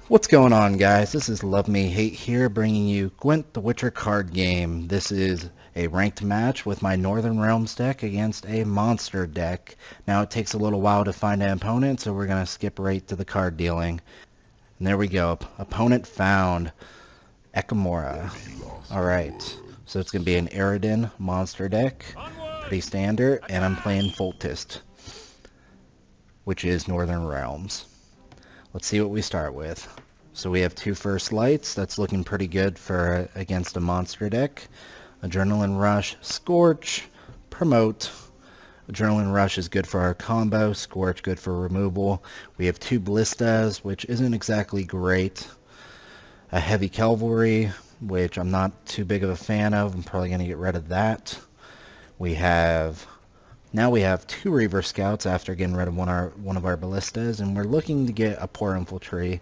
What's going on, guys? This is Love Me Hate here, bringing you Gwent the Witcher card game. This is a ranked match with my Northern Realms deck against a monster deck. Now it takes a little while to find an opponent, so we're going to skip right to the card dealing. And there we go. Opponent found. Ekamora. Alright, so it's going to be an Aridin monster deck. Pretty standard, and I'm playing Foltest, which is Northern Realms. Let's see what we start with. So we have two first lights. That's looking pretty good for against a monster deck. Adrenaline Rush, Scorch, Promote. Adrenaline Rush is good for our combo. Scorch good for removal. We have two Ballistas, which isn't exactly great. A Heavy Cavalry, which I'm not too big of a fan of. I'm probably going to get rid of that. Now we have two Reaver Scouts after getting rid of one of our Ballistas, and we're looking to get a Poor Infiltree.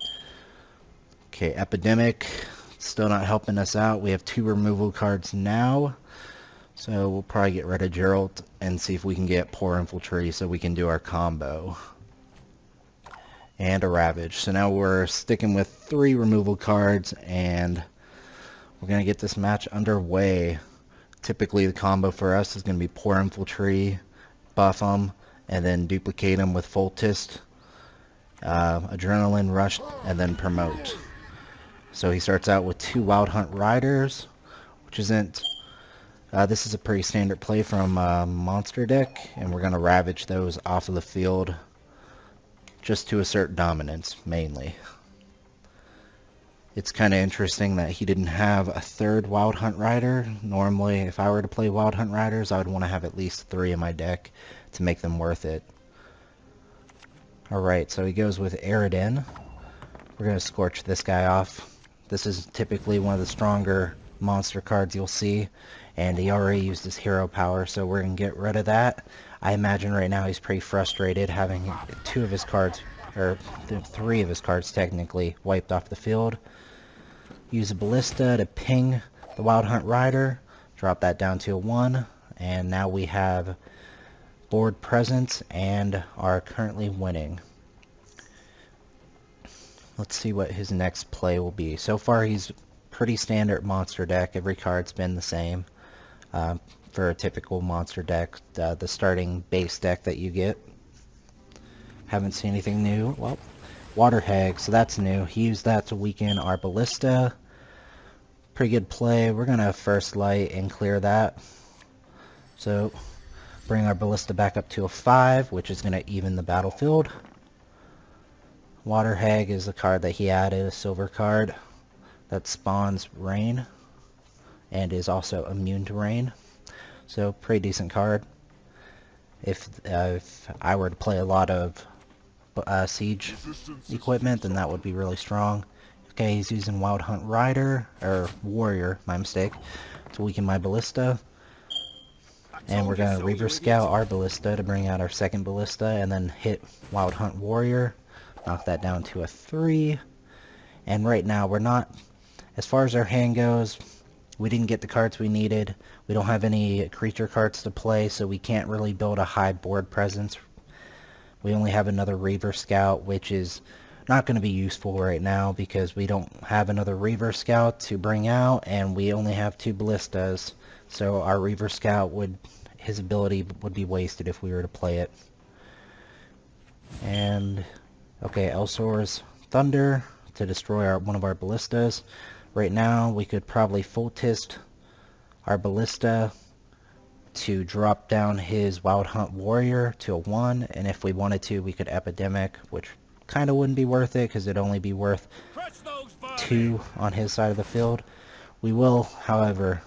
Okay, Epidemic, still not helping us out. We have two removal cards now, so we'll probably get rid of Geralt and see if we can get Poor Infiltree so we can do our combo. And a Ravage. So now we're sticking with three removal cards, and we're going to get this match underway. Typically the combo for us is going to be Poor Infiltree, buff them, and then duplicate them with Foltest, Adrenaline Rush, and then Promote. So he starts out with two Wild Hunt Riders, which isn't... this is a pretty standard play from Monster deck, and we're going to Ravage those off of the field just to assert dominance, mainly. It's kind of interesting that he didn't have a third Wild Hunt Rider. Normally, if I were to play Wild Hunt Riders, I would want to have at least three in my deck to make them worth it. Alright, so he goes with Aridin. We're going to Scorch this guy off. This is typically one of the stronger monster cards you'll see, and he already used his hero power, so we're going to get rid of that. I imagine right now he's pretty frustrated having two of his cards, or three of his cards technically, wiped off the field. Use a Ballista to ping the Wild Hunt Rider, drop that down to a 1, and now we have board presence and are currently winning. Let's see what his next play will be. So far he's pretty standard monster deck. Every card's been the same for a typical monster deck, the starting base deck that you get. Haven't seen anything new. Well, Water Hag, so that's new. He used that to weaken our Ballista. Pretty good play. We're going to first light and clear that. So, bring our Ballista back up to a 5, which is going to even the battlefield. Water Hag is the card that he added, a silver card that spawns rain and is also immune to rain. So, pretty decent card. If I were to play a lot of siege equipment, then that would be really strong. Okay, he's using Wild Hunt Rider, or Warrior, my mistake, to weaken my Ballista. And we're going to Reaver Scout our Ballista to bring out our second Ballista, and then hit Wild Hunt Warrior, knock that down to a 3. And right now, we're not, as far as our hand goes, we didn't get the cards we needed. We don't have any creature cards to play, so we can't really build a high board presence. We only have another Reaver Scout, which is not going to be useful right now because we don't have another Reaver Scout to bring out, and we only have two Ballistas. So our Reaver Scout his ability would be wasted if we were to play it. And okay, Elsor's Thunder to destroy one of our Ballistas. Right now we could probably Foltest our Ballista to drop down his Wild Hunt Warrior to a 1, and if we wanted to, we could Epidemic, which kind of wouldn't be worth it because it'd only be worth 2 on his side of the field. We will, however,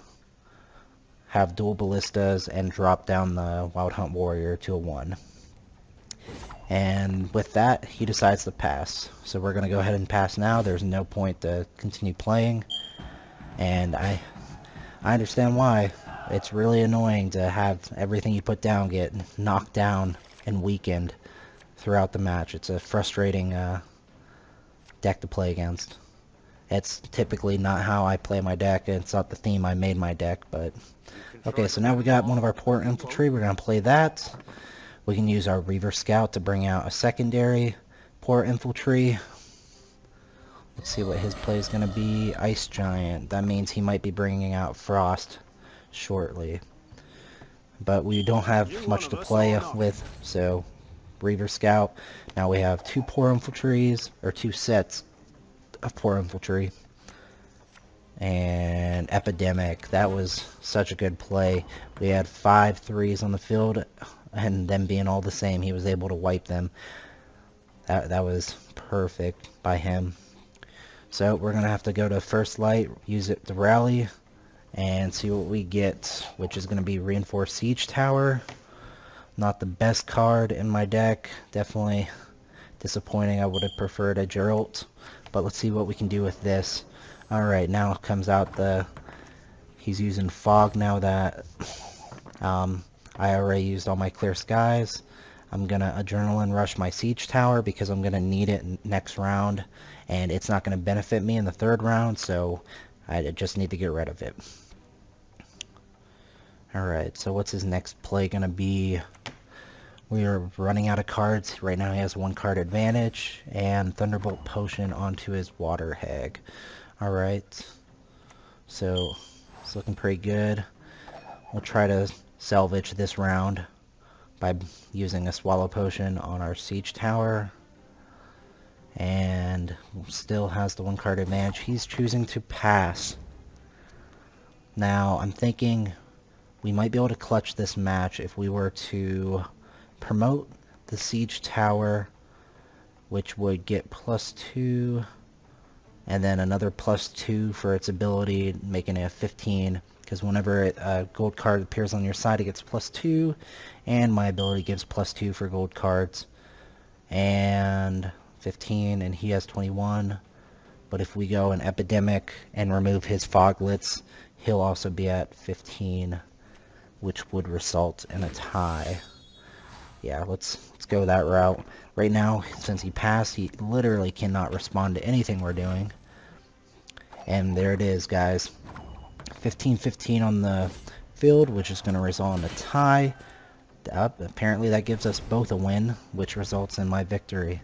have dual Ballistas and drop down the Wild Hunt Warrior to a 1. And with that, he decides to pass. So we're going to go ahead and pass now. There's no point to continue playing, and I understand why. It's really annoying to have everything you put down get knocked down and weakened throughout the match. It's a frustrating deck to play against. It's typically not how I play my deck. It's not the theme I made my deck, but... Okay, so now we got one of our Poor Infantry. We're going to play that. We can use our Reaver Scout to bring out a secondary Poor Infantry. Let's see what his play is going to be. Ice Giant. That means he might be bringing out Frost shortly. But we don't have much to play with, so Reaver Scout. Now we have 2 Poor Infantries, or 2 sets of Poor Infantry. And Epidemic. That was such a good play. We had 5 threes on the field, and them being all the same, he was able to wipe them. That was perfect by him. So we're going to have to go to First Light, use it to rally, and see what we get, which is going to be Reinforced Siege Tower. Not the best card in my deck. Definitely disappointing. I would have preferred a Geralt, but let's see what we can do with this. Alright, now comes out he's using Fog now that I already used all my Clear Skies. I'm going to Adrenaline Rush my Siege Tower because I'm going to need it next round, and it's not going to benefit me in the 3rd round, so I just need to get rid of it. Alright, so what's his next play going to be? We are running out of cards. Right now he has 1 card advantage, and Thunderbolt Potion onto his Water Hag. Alright, so it's looking pretty good. We'll try to salvage this round by using a Swallow Potion on our Siege Tower. And still has the 1 card advantage. He's choosing to pass. Now, I'm thinking we might be able to clutch this match if we were to promote the Siege Tower, which would get +2, and then another +2 for its ability, making it a 15. Because whenever a gold card appears on your side, it gets +2, and my ability gives +2 for gold cards. And 15, and he has 21. But if we go an Epidemic and remove his Foglets, he'll also be at 15, which would result in a tie. Yeah, let's go that route. Right now, since he passed, he literally cannot respond to anything we're doing. And there it is, guys. 15-15 on the field, which is going to result in a tie. Apparently that gives us both a win, which results in my victory.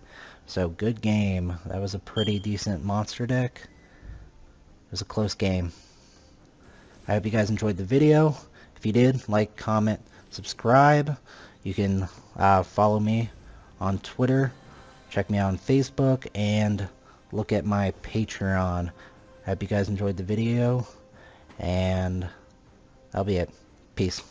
So good game. That was a pretty decent monster deck. It was a close game. I hope you guys enjoyed the video. If you did, like, comment, subscribe. You can follow me on Twitter, check me out on Facebook, and look at my Patreon. I hope you guys enjoyed the video, and that'll be it. Peace.